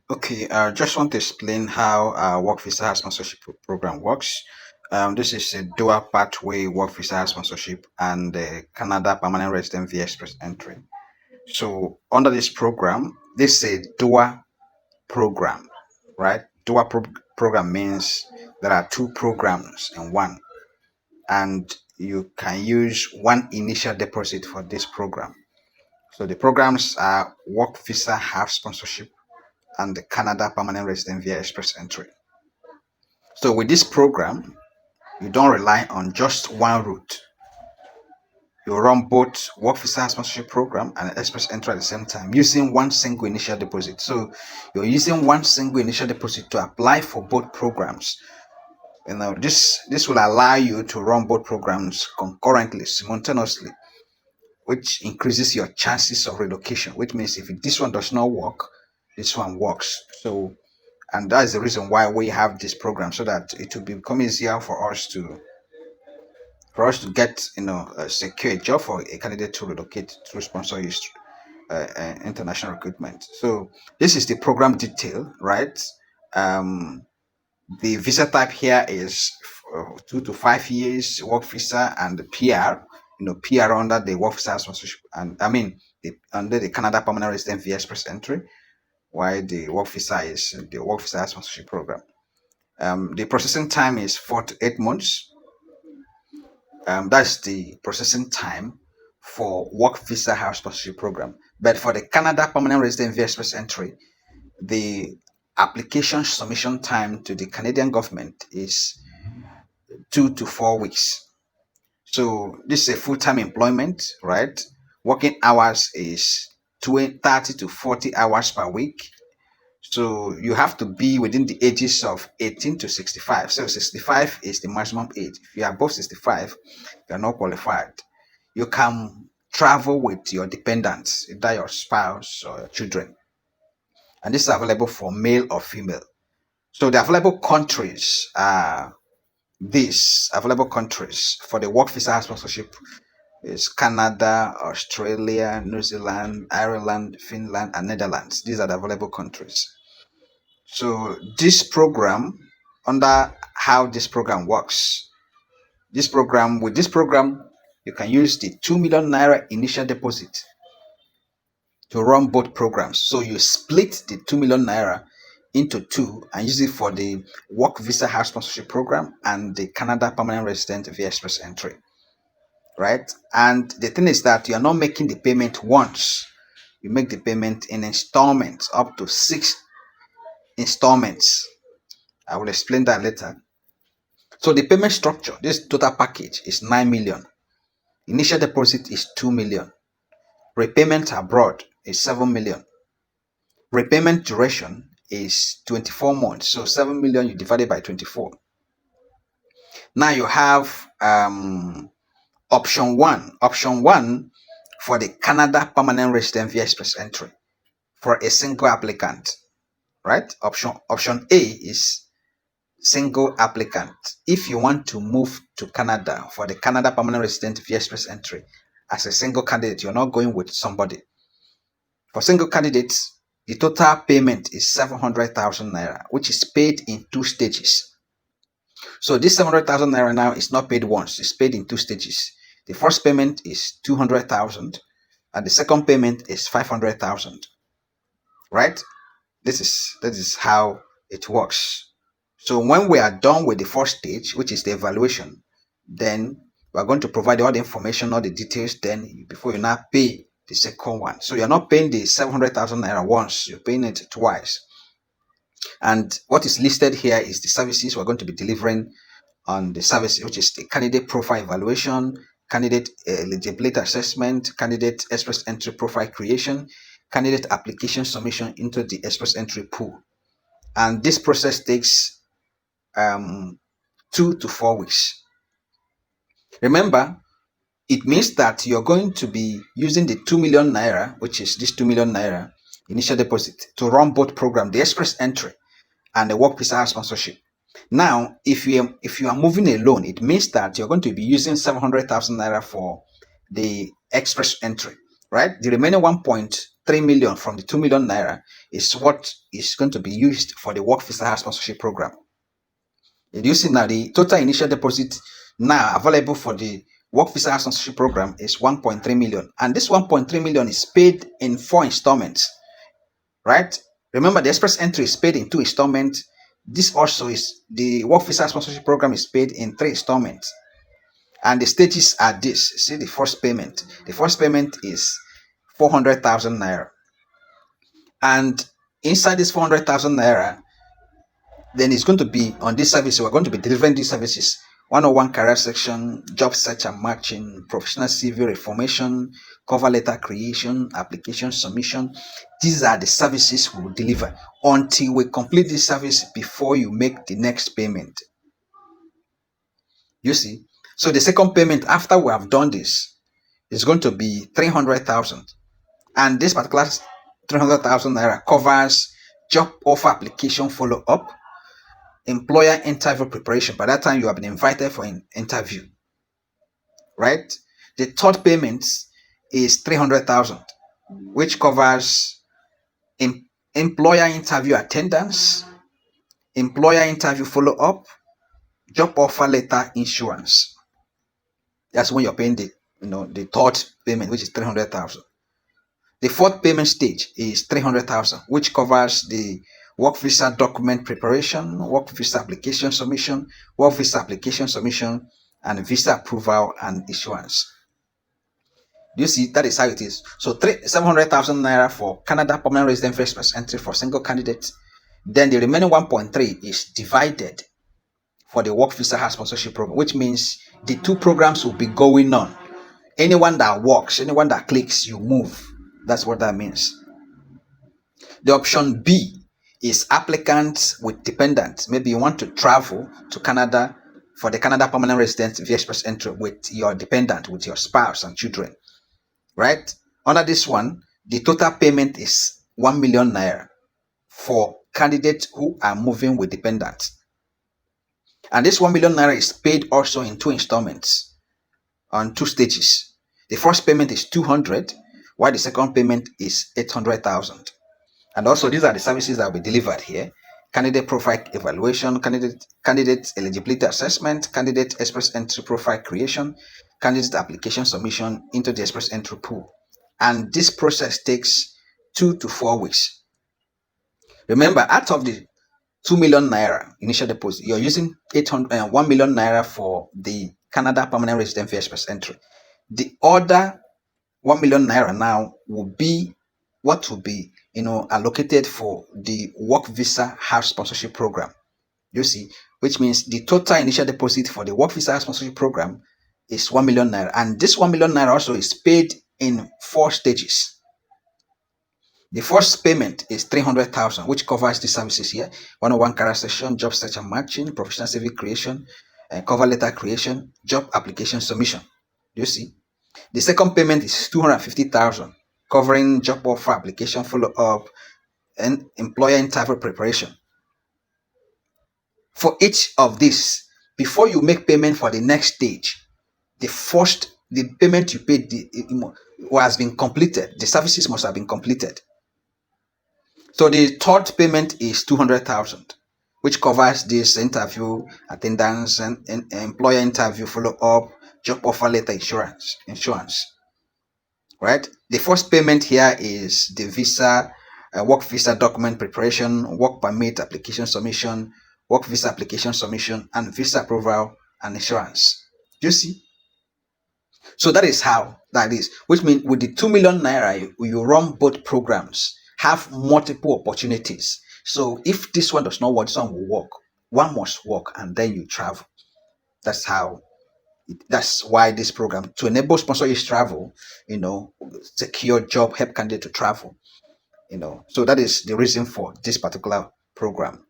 Okay, I just want to explain how work visa sponsorship program works. This is a dual pathway work visa sponsorship and Canada permanent resident via express entry. So under this program, this is a dual program, right? Program means there are two programs in one, and you can use one initial deposit for this program. So the programs are work visa half sponsorship and the Canada permanent resident via express entry. So with this program, you don't rely on just one route. You run both work visa sponsorship program and express entry at the same time using one single initial deposit. So you're using one single initial deposit to apply for both programs. This will allow you to run both programs concurrently, simultaneously, which increases your chances of relocation. Which means if this one does not work, this one works. So, and that is the reason why we have this program, so that it will become easier for us to get a secure job for a candidate to relocate through sponsor international recruitment. So this is the program detail, right? um the visa type here is 2 to 5 years work visa and the PR. PR under the work visa sponsorship, and I mean under the Canada permanent resident via express entry, while the work visa is the work visa sponsorship program. The processing time is 4 to 8 months. That's the processing time for work visa house sponsorship program. But for the Canada permanent resident via express entry, the application submission time to the Canadian government is 2 to 4 weeks. So this is a full-time employment, right? Working hours is 30 to 40 hours per week. So you have to be within the ages of 18 to 65. So 65 is the maximum age. If you are above 65, you are not qualified. You can travel with your dependents, either your spouse or your children. And this is available for male or female. So the available countries are these available countries for the work visa sponsorship is Canada, Australia, New Zealand, Ireland, Finland, and Netherlands. These are the available countries. So this program, under how this program works, with this program, you can use the 2 million naira initial deposit to run both programs. So you split the 2 million naira into two and use it for the work visa house sponsorship program and the Canada permanent resident via express entry, right? And the thing is that you are not making the payment once. You make the payment in installments, up to 6 installments. I will explain that later. So the payment structure, this total package is 9 million. Initial deposit is 2 million. Repayment abroad is 7 million. Repayment duration is 24 months. So 7 million you divided by 24. Now you have option one. Option one for the Canada permanent resident via express entry for a single applicant, right? Option A is single applicant. If you want to move to Canada for the Canada permanent resident via express entry as a single candidate, you're not going with somebody. For single candidates, the total payment is 700,000 naira, which is paid in 2 stages. So this 700,000 naira now is not paid once, it's paid in 2 stages. The first payment is 200,000 and the second payment is 500,000, right? This is how it works. So when we are done with the first stage, which is the evaluation, then we're going to provide all the information, all the details, then before you now pay the second one. So you're not paying the 700,000 naira once, you're paying it twice. And what is listed here is the services we're going to be delivering on the service, which is the candidate profile evaluation, candidate eligibility assessment, candidate express entry profile creation, candidate application submission into the express entry pool. And this process takes 2 to 4 weeks. Remember, it means that you're going to be using the 2 million naira, which is this 2 million naira initial deposit, to run both programs, the express entry and the work visa sponsorship. Now, if you are moving alone, it means that you're going to be using 700,000 naira for the express entry, right? The remaining 3 million from the 2 million naira is what is going to be used for the work visa sponsorship program. You see now the total initial deposit now available for the work visa sponsorship program is 1.3 million, and this 1.3 million is paid in 4 installments, right? Remember, the express entry is paid in 2 installments. This also is the work visa sponsorship program is paid in 3 installments, and the stages are this. See the first payment. The first payment is 400,000 naira, and inside this 400,000 naira, then it's going to be on this service. We're going to be delivering these services: 101 career section, job search and matching, professional CV reformation, cover letter creation, application submission. These are the services we will deliver until we complete this service before you make the next payment. You see, so the second payment after we have done this is going to be 300,000, and this particular 300,000 naira covers job offer application follow up, employer interview preparation. By that time, you have been invited for an interview, right? The third payment is 300,000, which covers employer interview attendance, employer interview follow up, job offer letter insurance. That's when you're paying the third payment, which is 300,000. The fourth payment stage is 300,000, which covers the work visa document preparation, work visa application submission, and visa approval and issuance. Do you see? That is how it is. So 700,000 naira for Canada permanent resident first entry for single candidate. Then the remaining 1.3 is divided for the work visa sponsorship program, which means the 2 programs will be going on. Anyone that works, anyone that clicks, you move. That's what that means. The option B is applicants with dependents. Maybe you want to travel to Canada for the Canada permanent resident via express entry with your dependent, with your spouse and children, right? Under this one, the total payment is 1 million naira for candidates who are moving with dependents. And this 1 million naira is paid also in 2 installments on 2 stages. The first payment is 200, while the second payment is 800,000. And also, these are the services that will be delivered here: candidate profile evaluation, candidate eligibility assessment, candidate express entry profile creation, candidate application submission into the express entry pool. And this process takes 2 to 4 weeks. Remember, out of the 2 million naira initial deposit, you're using 1 million naira for the Canada permanent resident via express entry. The other 1 million naira now will be what will be allocated for the work visa house sponsorship program. You see, which means the total initial deposit for the work visa sponsorship program is 1 million naira, and this 1 million naira also is paid in 4 stages. The first payment is 300,000, which covers the services here: 101 career session, job search and matching, professional CV creation, cover letter creation, job application submission. You see, the second payment is 250,000, covering job offer application follow up and employer interview preparation. For each of these, before you make payment for the next stage, the payment you paid has been completed. The services must have been completed. So the third payment is 200,000, which covers this interview attendance and employer interview follow up, job offer letter insurance. Right? The first payment here is the visa, work visa document preparation, work permit application submission, work visa application submission, and visa approval and insurance. Do you see? So that is how that is, which means with the 2 million naira, you run both programs, have multiple opportunities. So if this one does not work, this one will work. One must work, and then you travel. That's why this program, to enable sponsorship travel, secure job, help candidate to travel, so that is the reason for this particular program.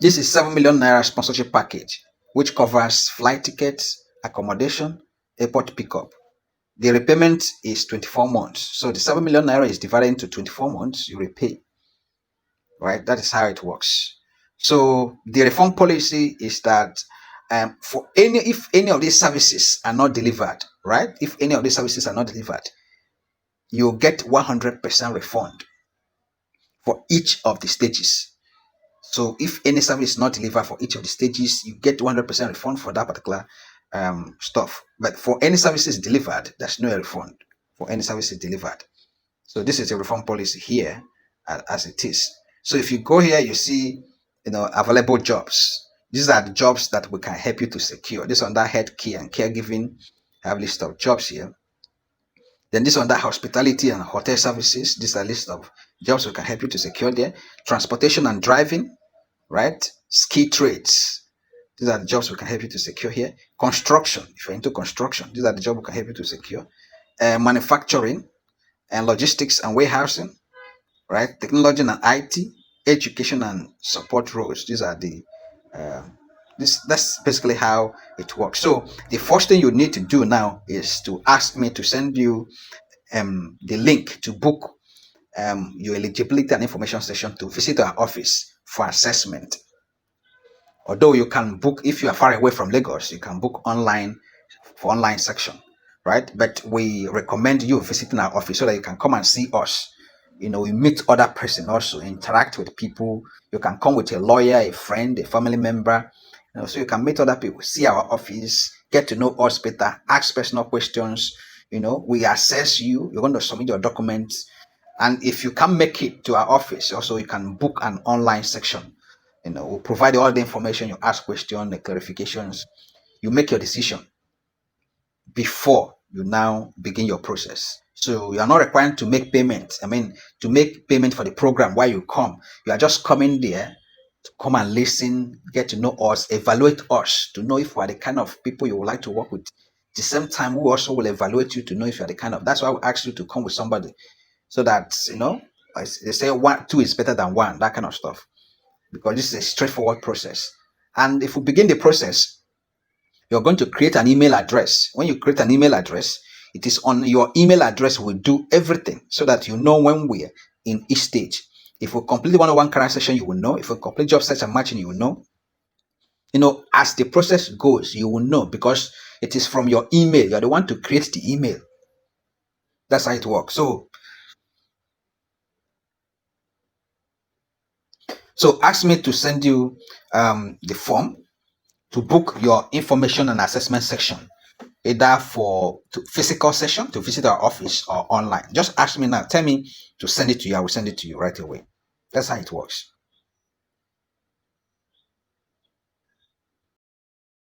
This is 7 million naira sponsorship package, which covers flight tickets, accommodation, airport pickup. The repayment is 24 months. So the 7 million naira is divided into 24 months, you repay, right? That is how it works. So the reform policy is that if any of these services are not delivered, right? If any of these services are not delivered, you'll get 100% refund for each of the stages. So if any service is not delivered for each of the stages, you get 100% refund for that particular stuff. But for any services delivered, there's no refund for any services delivered. So this is a refund policy here as it is. So if you go here, you see, available jobs. These are the jobs that we can help you to secure. This under healthcare and caregiving, I have a list of jobs here. Then this under hospitality and hotel services. This is a list of jobs we can help you to secure there. Transportation and driving, right? Ski trades. These are the jobs we can help you to secure here. Construction, if you're into construction, these are the jobs we can help you to secure. Manufacturing and logistics and warehousing, right? Technology and IT, education and support roles. These are the that's basically how it works. So the first thing you need to do now is to ask me to send you the link to book your eligibility and information session to visit our office for assessment. Although you can book, if you are far away from Lagos, you can book online for online section, right? But we recommend you visiting our office so that you can come and see us. We meet other person also, interact with people. You can come with a lawyer, a friend, a family member, so you can meet other people, see our office, get to know us better, ask personal questions. We assess you. You're going to submit your documents, and if you can't make it to our office, also you can book an online section. We'll provide all the information. You ask questions, the clarifications. You make your decision before you now begin your process. So you are not required to make payment. To make payment for the program while you come. You are just coming there to come and listen, get to know us, evaluate us to know if we are the kind of people you would like to work with. At the same time, we also will evaluate you to know if you are the kind of. That's why we ask you to come with somebody, so that as they say, two is better than one. That kind of stuff, because this is a straightforward process. And if we begin the process, you're going to create an email address. When you create an email address, it is on your email address we do everything, so that you know when we're in each stage. If we complete the one-on-one career session, you will know. If we complete job search and matching, you will know. As the process goes, you will know, because it is from your email. You're the one to create the email. That's how it works. So ask me to send you the form to book your information and assessment section, either for physical session to visit our office or online. Just ask me now. Tell me to send it to you. I will send it to you right away. That's how it works.